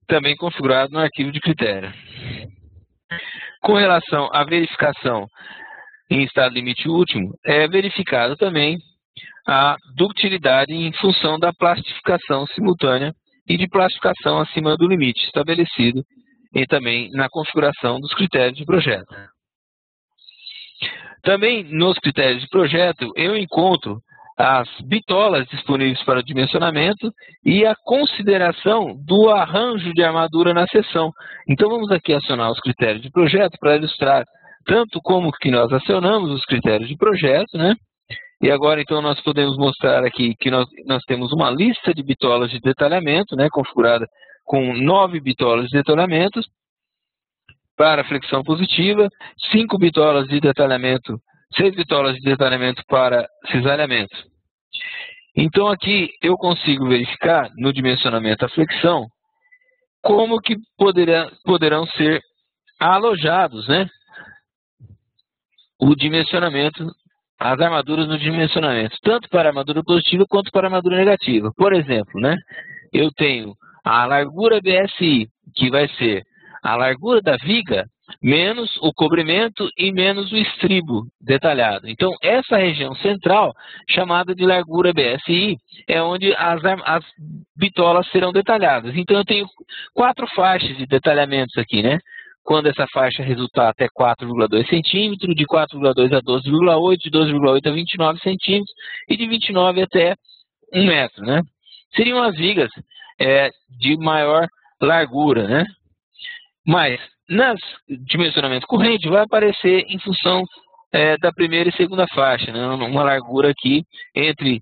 [SPEAKER 1] também configurado no arquivo de critério. Com relação à verificação em estado limite último, é verificado também a ductilidade em função da plastificação simultânea e de plastificação acima do limite estabelecido e também na configuração dos critérios de projeto. Também nos critérios de projeto eu encontro as bitolas disponíveis para o dimensionamento e a consideração do arranjo de armadura na seção. Então vamos aqui acionar os critérios de projeto para ilustrar tanto como que nós acionamos os critérios de projeto, né? E agora então nós podemos mostrar aqui que nós temos uma lista de bitolas de detalhamento, né, configurada com 9 bitolas de detalhamento para flexão positiva, 5 bitolas de detalhamento, 6 bitolas de detalhamento para cisalhamento. Então aqui eu consigo verificar no dimensionamento da flexão como que poderão ser alojados, né, o dimensionamento, as armaduras no dimensionamento, tanto para a armadura positiva quanto para a armadura negativa. Por exemplo, né, eu tenho a largura BSI, que vai ser a largura da viga menos o cobrimento e menos o estribo detalhado. Então, essa região central, chamada de largura BSI, é onde as bitolas serão detalhadas. Então, eu tenho 4 faixas de detalhamentos aqui, né? Quando essa faixa resultar até 4,2 centímetros, de 4,2 a 12,8, de 12,8 a 29 centímetros e de 29 até 1 metro, né? Seriam as vigas de maior largura, né? Mas, nas dimensionamento corrente, vai aparecer em função da primeira e segunda faixa, né? Uma largura aqui entre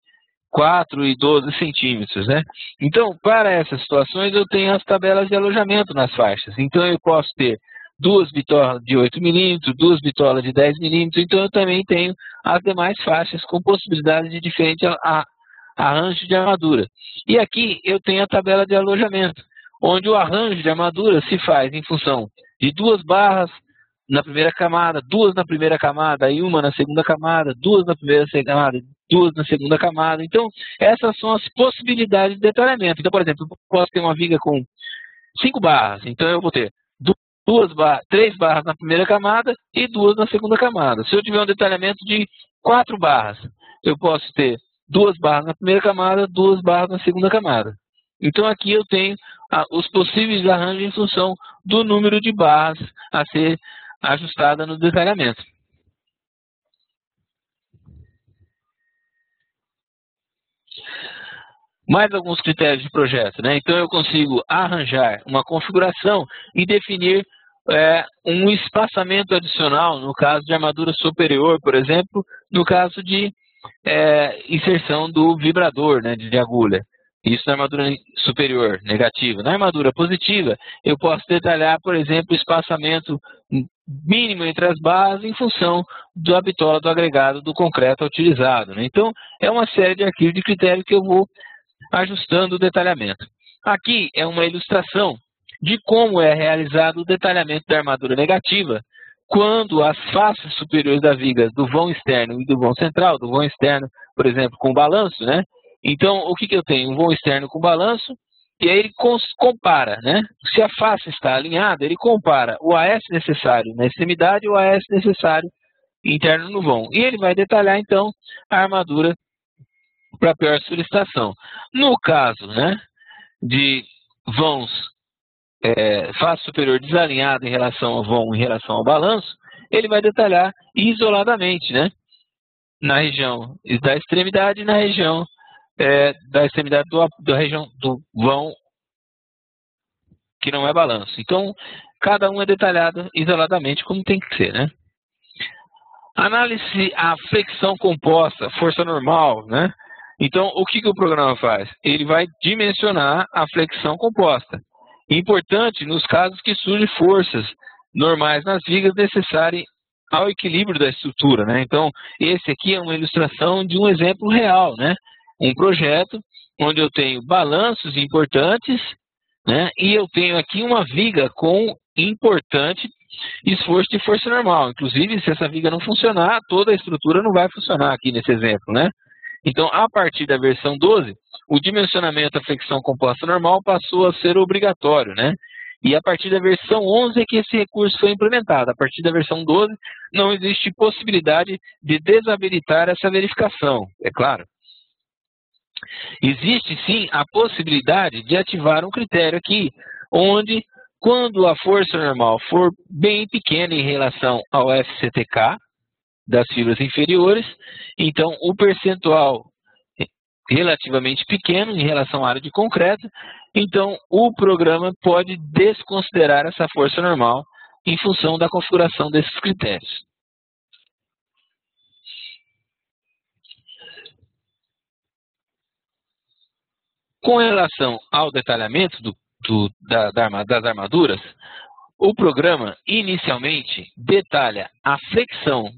[SPEAKER 1] 4 e 12 centímetros, né? Então, para essas situações, eu tenho as tabelas de alojamento nas faixas. Então, eu posso ter 2 bitolas de 8 milímetros, 2 bitolas de 10 milímetros, então eu também tenho as demais faixas com possibilidade de diferente arranjo de armadura. E aqui eu tenho a tabela de alojamento, onde o arranjo de armadura se faz em função de 2 barras na primeira camada, 2 na primeira camada e 1 na segunda camada, 2 na primeira camada, 2 na segunda camada. Então, essas são as possibilidades de detalhamento. Então, por exemplo, eu posso ter uma viga com 5 barras, então eu vou ter 3 barras na primeira camada e 2 na segunda camada. Se eu tiver um detalhamento de 4 barras, eu posso ter 2 barras na primeira camada, 2 barras na segunda camada. Então aqui eu tenho os possíveis arranjos em função do número de barras a ser ajustada no detalhamento. Mais alguns critérios de projeto, né? Então eu consigo arranjar uma configuração e definir um espaçamento adicional, no caso de armadura superior, por exemplo, no caso de inserção do vibrador, né, de agulha. Isso na armadura superior, negativa. Na armadura positiva, eu posso detalhar, por exemplo, o espaçamento mínimo entre as barras em função da bitola do agregado do concreto utilizado, né? Então, é uma série de arquivos de critério que eu vou ajustando o detalhamento. Aqui é uma ilustração de como é realizado o detalhamento da armadura negativa quando as faces superiores da viga do vão externo e do vão central, do vão externo, por exemplo, com balanço, né? Então, o que eu tenho? Um vão externo com balanço, e aí ele compara, né? Se a face está alinhada, ele compara o AS necessário na extremidade e o AS necessário interno no vão. E ele vai detalhar, então, a armadura para pior solicitação. No caso, né, de vãos face superior desalinhada em relação ao vão, em relação ao balanço, ele vai detalhar isoladamente, né, na região da extremidade e na região da extremidade da região do vão que não é balanço. Então, cada um é detalhado isoladamente como tem que ser, né? Análise a flexão composta, força normal, né? Então, o que o programa faz? Ele vai dimensionar a flexão composta. Importante nos casos que surgem forças normais nas vigas necessárias ao equilíbrio da estrutura, né? Então, esse aqui é uma ilustração de um exemplo real, né? Um projeto onde eu tenho balanços importantes, né? E eu tenho aqui uma viga com importante esforço de força normal. Inclusive, se essa viga não funcionar, toda a estrutura não vai funcionar aqui nesse exemplo, né? Então, a partir da versão 12, o dimensionamento da flexão composta normal passou a ser obrigatório, né? E a partir da versão 11 é que esse recurso foi implementado. A partir da versão 12, não existe possibilidade de desabilitar essa verificação, é claro. Existe, sim, a possibilidade de ativar um critério aqui, onde, quando a força normal for bem pequena em relação ao FCTK das fibras inferiores, então o percentual relativamente pequeno em relação à área de concreto, então o programa pode desconsiderar essa força normal em função da configuração desses critérios. Com relação ao detalhamento das armaduras, o programa inicialmente detalha a flexão,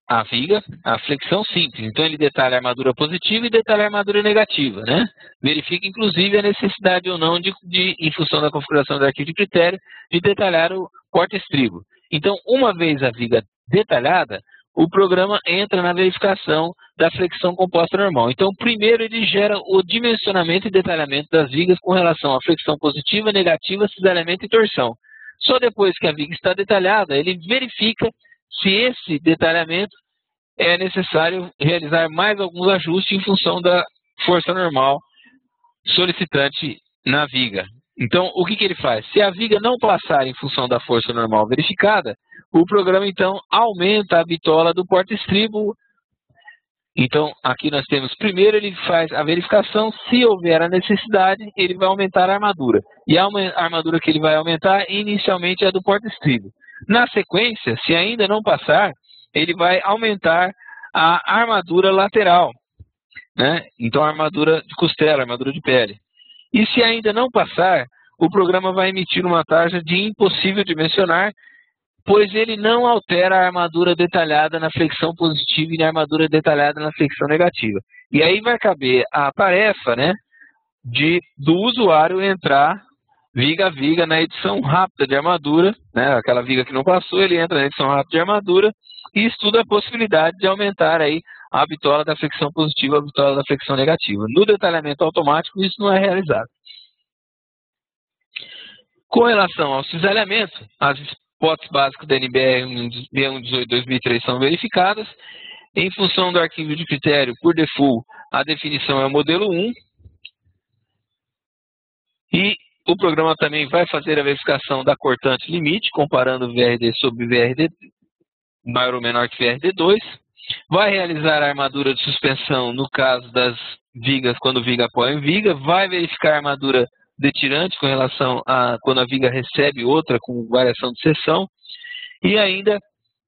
[SPEAKER 1] a viga, a flexão simples. Então ele detalha a armadura positiva e detalha a armadura negativa, né? Verifica inclusive a necessidade ou não em função da configuração do arquivo de critério, de detalhar o porta-estribo. Então, uma vez a viga detalhada, o programa entra na verificação da flexão composta normal. Então, primeiro ele gera o dimensionamento e detalhamento das vigas com relação à flexão positiva, negativa, cisalhamento e torção. Só depois que a viga está detalhada, ele verifica se esse detalhamento é necessário realizar mais alguns ajustes em função da força normal solicitante na viga. Então, o que ele faz? Se a viga não passar em função da força normal verificada, o programa, então, aumenta a bitola do porta-estribo. Então, aqui nós temos, primeiro ele faz a verificação, se houver a necessidade, ele vai aumentar a armadura. E a armadura que ele vai aumentar, inicialmente, é a do porta-estribo. Na sequência, se ainda não passar, ele vai aumentar a armadura lateral, né? Então, a armadura de costela, a armadura de pele. E se ainda não passar, o programa vai emitir uma taxa de impossível de mencionar, pois ele não altera a armadura detalhada na flexão positiva e na armadura detalhada na flexão negativa. E aí vai caber a tarefa, né, do usuário entrar viga a viga na edição rápida de armadura, né, aquela viga que não passou, ele entra na edição rápida de armadura e estuda a possibilidade de aumentar aí a bitola da flexão positiva e a bitola da flexão negativa. No detalhamento automático, isso não é realizado. Com relação ao cisalhamento, as hipóteses básicas da NBR 118/2003 são verificadas. Em função do arquivo de critério, por default, a definição é o modelo 1. E o programa também vai fazer a verificação da cortante limite, comparando VRD sobre VRD maior ou menor que VRD2. Vai realizar a armadura de suspensão no caso das vigas, quando viga apoia em viga. Vai verificar a armadura de tirante com relação a quando a viga recebe outra com variação de seção. E ainda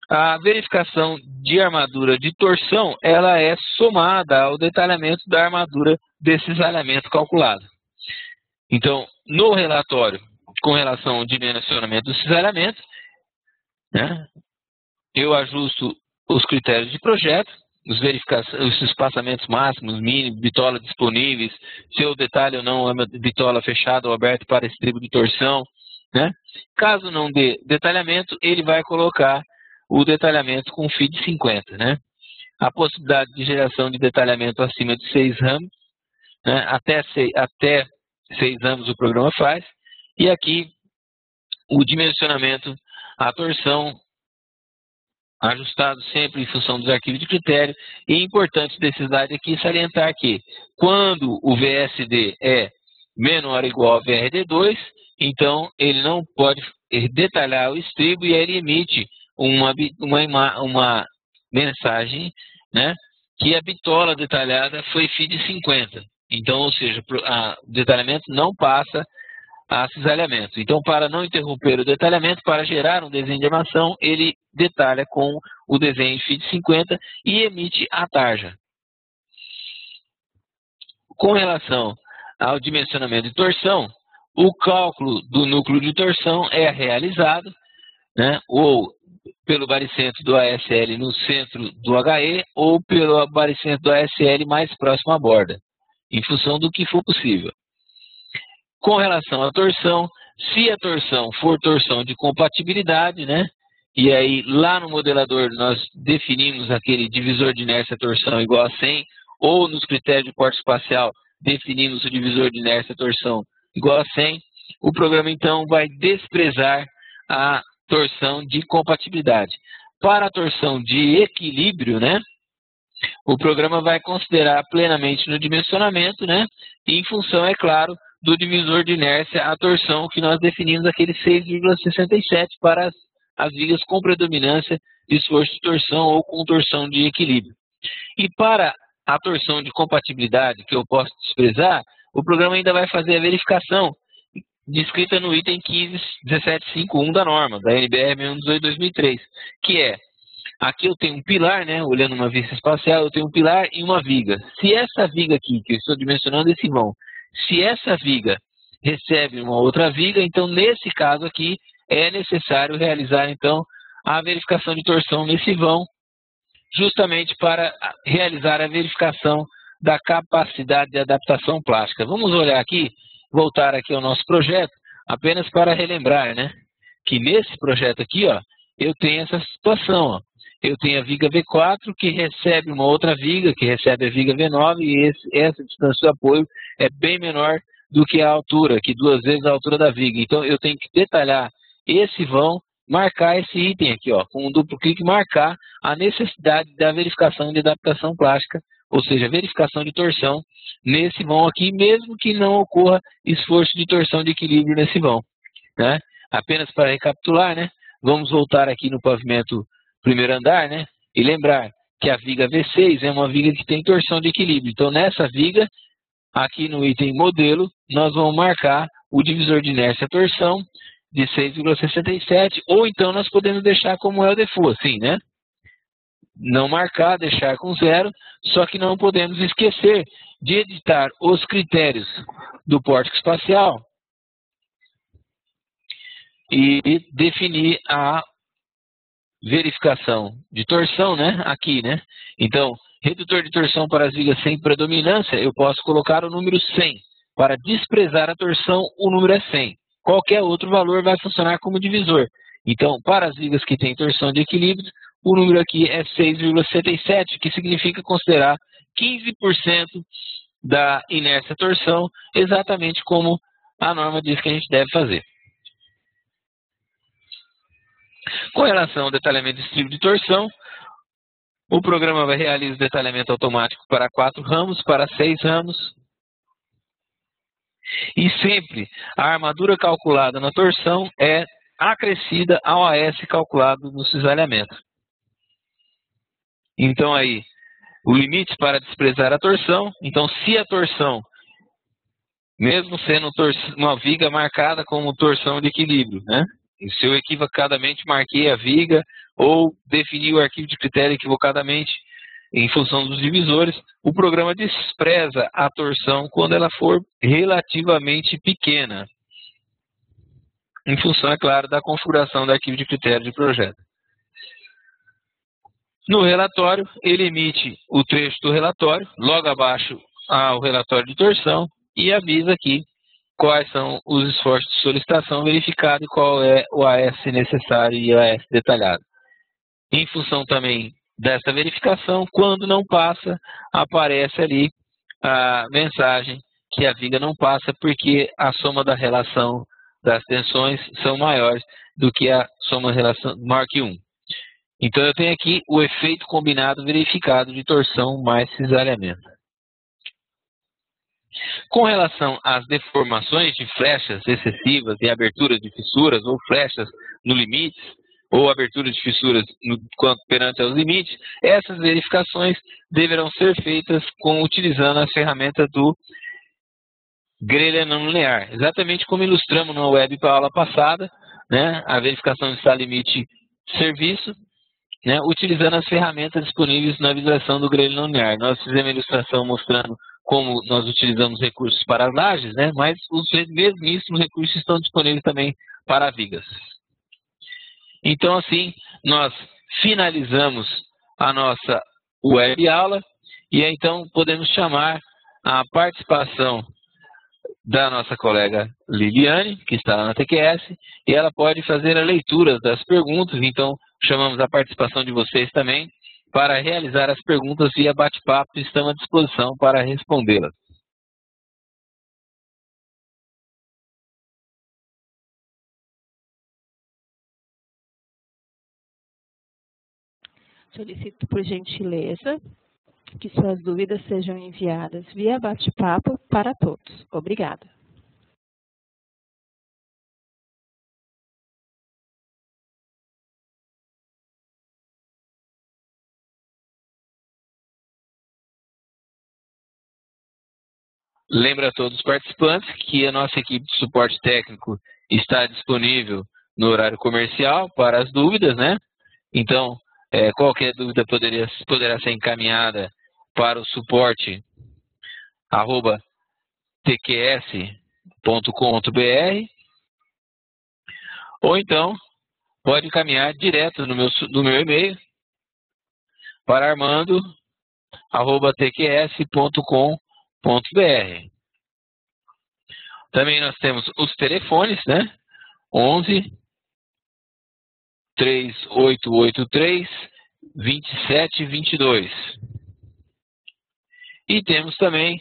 [SPEAKER 1] a verificação de armadura de torção, ela é somada ao detalhamento da armadura de cisalhamento calculado. Então, no relatório, com relação ao dimensionamento do cisalhamento, né, eu ajusto os critérios de projeto, os espaçamentos máximos, mínimos, bitola disponíveis, se eu detalho ou não a bitola fechada ou aberta para estribo de torção, né? Caso não dê detalhamento, ele vai colocar o detalhamento com feed 50, né? A possibilidade de geração de detalhamento acima de 6 ramos, né? Até 6 ramos o programa faz, e aqui o dimensionamento, a torção, ajustado sempre em função dos arquivos de critério. E é importante desse slide aqui salientar que quando o VSD é menor ou igual a VRD2, então ele não pode detalhar o estribo e aí ele emite uma mensagem, né, que a bitola detalhada foi FID 50. Então, ou seja, o detalhamento não passa a cisalhamento. Então, para não interromper o detalhamento, para gerar um desenho de armação, ele detalha com o desenho FID 50 e emite a tarja. Com relação ao dimensionamento de torção, o cálculo do núcleo de torção é realizado, né, ou pelo baricentro do ASL no centro do HE ou pelo baricentro do ASL mais próximo à borda, em função do que for possível. Com relação à torção, se a torção for torção de compatibilidade, né, e aí lá no modelador nós definimos aquele divisor de inércia torção igual a 100, ou nos critérios de porte espacial definimos o divisor de inércia torção igual a 100, o programa então vai desprezar a torção de compatibilidade. Para a torção de equilíbrio, né, o programa vai considerar plenamente no dimensionamento, né, e em função, é claro, do divisor de inércia a torção que nós definimos aquele 6,67 para as vigas com predominância de esforço de torção ou com torção de equilíbrio. E para a torção de compatibilidade, que eu posso desprezar, o programa ainda vai fazer a verificação descrita no item 15.17.5.1 da norma, da NBR 6118/2003, que é, aqui eu tenho um pilar, né, olhando uma vista espacial, eu tenho um pilar e uma viga. Se essa viga aqui, que eu estou dimensionando esse vão, se essa viga recebe uma outra viga, então nesse caso aqui é necessário realizar então a verificação de torção nesse vão, justamente para realizar a verificação da capacidade de adaptação plástica. Vamos olhar aqui, voltar aqui ao nosso projeto, apenas para relembrar, né, que nesse projeto aqui, ó, eu tenho essa situação, ó. Eu tenho a viga V4 que recebe uma outra viga, que recebe a viga V9, e essa distância de apoio é bem menor do que a altura, que 2 vezes a altura da viga. Então eu tenho que detalhar esse vão, marcar esse item aqui, ó, com um duplo clique, marcar a necessidade da verificação de adaptação plástica, ou seja, verificação de torção nesse vão aqui, mesmo que não ocorra esforço de torção de equilíbrio nesse vão, né? Apenas para recapitular, né? Vamos voltar aqui no pavimento primeiro andar, né? E lembrar que a viga V6 é uma viga que tem torção de equilíbrio. Então, nessa viga, aqui no item modelo, nós vamos marcar o divisor de inércia torção de 6,67, ou então nós podemos deixar como é o default, assim, né? Não marcar, deixar com 0, só que não podemos esquecer de editar os critérios do pórtico espacial e definir a verificação de torção, né, aqui, né? Então, redutor de torção para as vigas sem predominância, eu posso colocar o número 100. Para desprezar a torção, o número é 100. Qualquer outro valor vai funcionar como divisor. Então, para as vigas que têm torção de equilíbrio, o número aqui é 6,77, que significa considerar 15% da inércia torção, exatamente como a norma diz que a gente deve fazer. Com relação ao detalhamento distribuído de torção, o programa vai realizar o detalhamento automático para 4 ramos, para 6 ramos. E sempre a armadura calculada na torção é acrescida ao AS calculado no cisalhamento. Então aí, o limite para desprezar a torção, então se a torção, mesmo sendo uma viga marcada como torção de equilíbrio, né? E se eu equivocadamente marquei a viga ou defini o arquivo de critério equivocadamente em função dos divisores, o programa despreza a torção quando ela for relativamente pequena, em função, é claro, da configuração do arquivo de critério de projeto. No relatório, ele emite o trecho do relatório, logo abaixo o relatório de torção, e avisa aqui quais são os esforços de solicitação verificado e qual é o AS necessário e o AS detalhado. Em função também dessa verificação, quando não passa, aparece ali a mensagem que a viga não passa porque a soma da relação das tensões são maiores do que a soma da relação maior que 1. Então eu tenho aqui o efeito combinado verificado de torção mais cisalhamento. Com relação às deformações de flechas excessivas e aberturas de fissuras ou flechas no limite, ou abertura de fissuras perante aos limites, essas verificações deverão ser feitas utilizando a ferramenta do grelha não linear, exatamente como ilustramos na web para a aula passada, né, a verificação de estado limite serviço, né, utilizando as ferramentas disponíveis na visualização do grelha não linear. Nós fizemos uma ilustração mostrando como nós utilizamos recursos para as lajes, né, mas os mesmíssimos recursos estão disponíveis também para vigas. Então, assim, nós finalizamos a nossa web aula e então podemos chamar a participação da nossa colega Liliane, que está lá na TQS, e ela pode fazer a leitura das perguntas. Então, chamamos a participação de vocês também para realizar as perguntas via bate-papo e estamos à disposição para respondê-las.
[SPEAKER 2] Solicito, por gentileza, que suas dúvidas sejam enviadas via bate-papo para todos. Obrigada.
[SPEAKER 1] Lembro a todos os participantes que a nossa equipe de suporte técnico está disponível no horário comercial para as dúvidas, né? Então, qualquer dúvida poderá ser encaminhada para o suporte @tqs.com.br ou então pode encaminhar direto no meu e-mail para armando@tqs.com.br. Também nós temos os telefones, né? 11 3883 2722. E temos também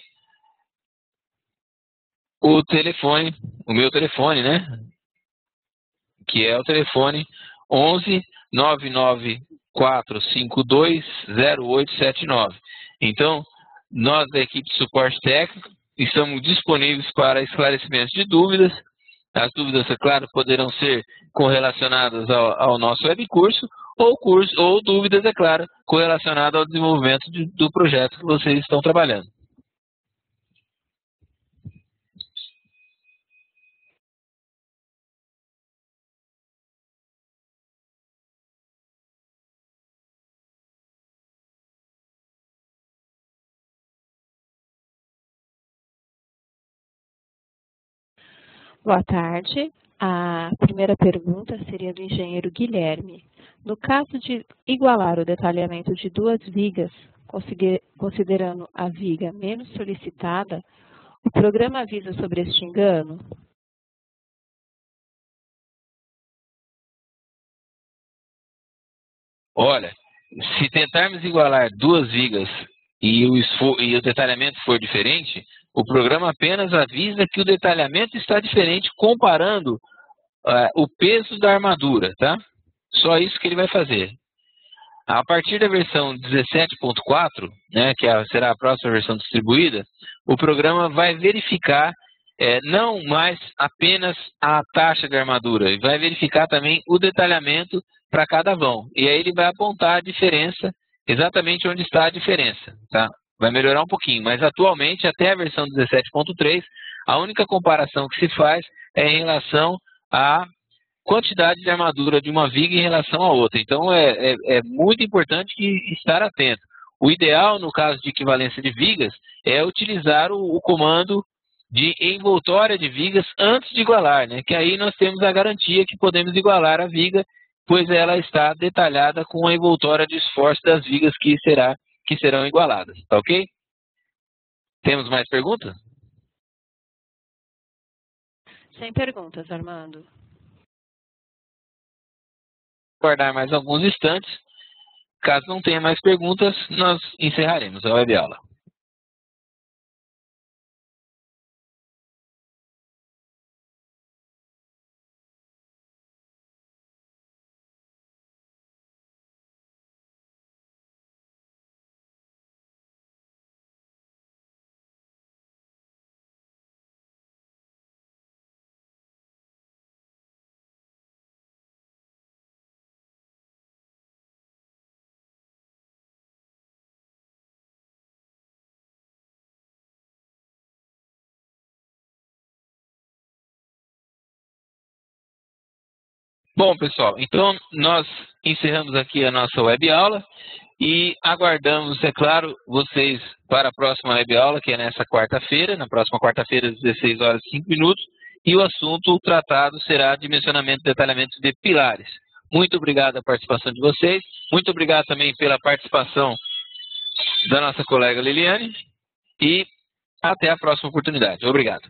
[SPEAKER 1] o telefone, o meu telefone, né? Que é o telefone 11 99452 0879. Então, nós da equipe de suporte técnico estamos disponíveis para esclarecimentos de dúvidas. As dúvidas, é claro, poderão ser correlacionadas ao nosso webcurso ou dúvidas, é claro, correlacionadas ao desenvolvimento do projeto que vocês estão trabalhando.
[SPEAKER 2] Boa tarde. A primeira pergunta seria do engenheiro Guilherme. No caso de igualar o detalhamento de duas vigas, considerando a viga menos solicitada, o programa avisa sobre este engano?
[SPEAKER 1] Olha, se tentarmos igualar duas vigas e o detalhamento for diferente, o programa apenas avisa que o detalhamento está diferente comparando o peso da armadura, tá? Só isso que ele vai fazer. A partir da versão 17.4, né, que será a próxima versão distribuída, o programa vai verificar não mais apenas a taxa de armadura, ele vai verificar também o detalhamento para cada vão. E aí ele vai apontar a diferença, exatamente onde está a diferença, tá? Vai melhorar um pouquinho, mas atualmente, até a versão 17.3, a única comparação que se faz é em relação à quantidade de armadura de uma viga em relação à outra. Então, é muito importante estar atento. O ideal, no caso de equivalência de vigas, é utilizar o comando de envoltória de vigas antes de igualar, né? Que aí nós temos a garantia que podemos igualar a viga, pois ela está detalhada com a envoltória de esforço das vigas que serão igualadas, tá ok? Temos mais perguntas?
[SPEAKER 2] Sem perguntas, Armando.
[SPEAKER 1] Aguardar mais alguns instantes. Caso não tenha mais perguntas, nós encerraremos a web aula. Bom, pessoal, então nós encerramos aqui a nossa web aula e aguardamos, é claro, vocês para a próxima web aula, que é nessa quarta-feira, na próxima quarta-feira, às 16 horas e 5 minutos, e o assunto tratado será dimensionamento e detalhamento de pilares. Muito obrigado pela participação de vocês, muito obrigado também pela participação da nossa colega Liliane e até a próxima oportunidade. Obrigado.